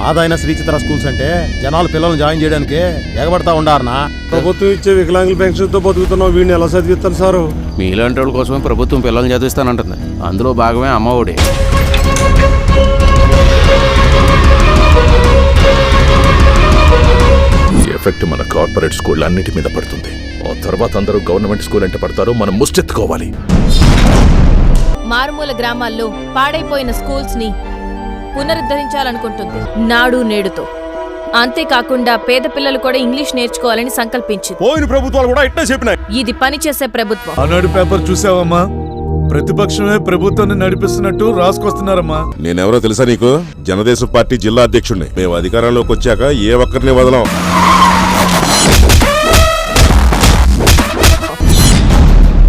మాదైన Srichitra schools అంటే జనాలు పిల్లల్ని జాయిన్ చేయడానికి ఎగబడతా ఉండారనా. ప్రభుత్వం ఇచ్చే వికలాంగుల పెన్షన్ తో బతుకుతున్నాం, వీడిని ఎలా చదివిస్తాను సారు? మీలాంటి వాళ్ళ కోసమే ప్రభుత్వం పిల్లల్ని చదివిస్తానంటుంది. అందులో భాగమే అమ్మఒడి. ఈ ఎఫెక్ట్ మన కార్పొరేట్ స్కూల్ అన్నిటి మీద పడుతుంది. ఆ తర్వాత అందరూ గవర్నమెంట్ స్కూల్ అంటే పడతారు. మనం ముష్టెత్తుకోవాలి. మారుమూల గ్రామాల్లో పాడైపోయిన స్కూల్స్ ని పునరుద్ధరించాలనుకుంటుంది నాడు నేడుతో. అంతేకాకుండా పేద పిల్లలు కూడా ఇంగ్లీష్ నేర్చుకోవాలని సంకల్పించింది. పోయిన ప్రభుత్వాలు కూడా ఇట్లా చెప్పినాయి. ఇది పనిచేసే ప్రభుత్వం. ఆనాడు పేపర్ చూసావమ్మా? ప్రతిపక్షమే ప్రభుత్వాన్ని నడిపిస్తున్నట్టు రాసుకొస్తున్నారమ్మా. నేనెవరో తెలుసా నీకు? జనదేశం పార్టీ జిల్లా అధ్యక్షుడిని. మేము అధికారంలోకి వచ్చాక ఏ ఒక్కరిని వదలం.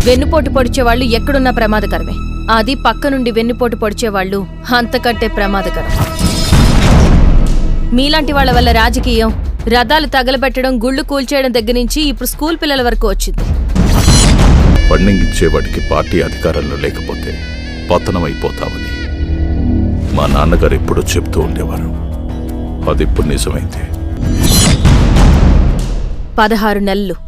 వెన్నుపోటు పొడిచేవాళ్లు ఎక్కడున్నా ప్రమాదకరమే. అది పక్క నుండి వెన్నుపోటు పొడిచేవాళ్లు అంతకంటే ప్రమాదకరం. మీలాంటి వాళ్ల వల్ల రాజకీయం, రథాలు తగలబెట్టడం, గుళ్ళు కూల్చేయడం దగ్గర నుంచి ఇప్పుడు స్కూల్ పిల్లల వరకు వచ్చింది. ఫండింగ్ ఇచ్చేవాడికి పార్టీ అధికారంలో లేకపోతే పతనమైపోతామని మా నాన్నగారు ఎప్పుడూ చెప్తూ ఉండేవారు. అది ఇప్పుడు నిజమైంది. 16 నెలలు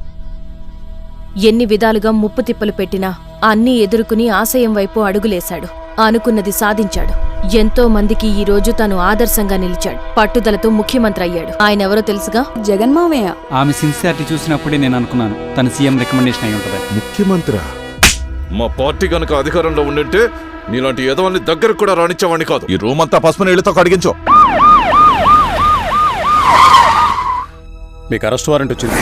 ఎన్ని విధాలుగా ముప్పు తిప్పలు పెట్టినా అన్నీ ఎదుర్కొని ఆశయం వైపు అడుగులేశాడు. అనుకున్నది సాధించాడు. ఎంతో మందికి ఈ రోజు తను ఆదర్శంగా నిలిచాడు. పట్టుదలతో ముఖ్యమంత్రి అయ్యాడు. ఆయనెవరో తెలుసుగా? జగన్మావయ్య. ఆమె సిన్సియారిటీ చూసినప్పుడే నేను అనుకున్నాను తన సీఎం రికమెండేషన్ అయి ఉంటుంది. ముఖ్యమంత్రి మా పార్టీ గనక అధికారంలో ఉండింటే నీలాంటి ఎదవల్ని దగ్గరకు కూడా రానిచ్చేవాడిని కాదు. ఈ రూమ్ అంతా పసుపు నీళ్లతో కడిగించు. మీకు అరెస్ట్ వారెంట్ వచ్చింది.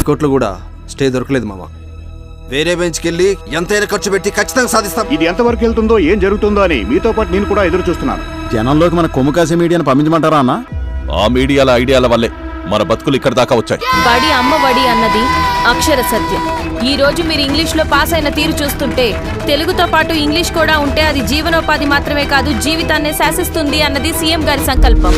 కోర్టులో కూడా స్టే దొరకలేదు మామ. వేరే బెంచ్కి వెళ్ళి ఎంతైనా ఖర్చు పెట్టి ఖచ్చితంగా సాధిస్తాం. ఇది ఎంతవరకు వెళ్తుందో, ఏం జరుగుతుందో అని మీతో పాటు నేను కూడా ఎదురు చూస్తున్నాను. జనంలోకి మన కొమ్ము కాసే మీడియాను పంపించమంటారా అన్న? ఆ మీడియాల ఐడియాల వల్లే మన బతుకులు ఇక్కడ దాకా వచ్చాయి. బడి అమ్మ వడి అన్నది అక్షర సత్యం. ఈ రోజు మీరు ఇంగ్లీష్ లో పాస్ అయిన తీరు చూస్తుంటే, తెలుగుతో పాటు ఇంగ్లీష్ కూడా ఉంటే అది జీవనోపాధి మాత్రమే కాదు, జీవితాన్నే శాసిస్తుంది అన్నది సీఎం గారి సంకల్పం.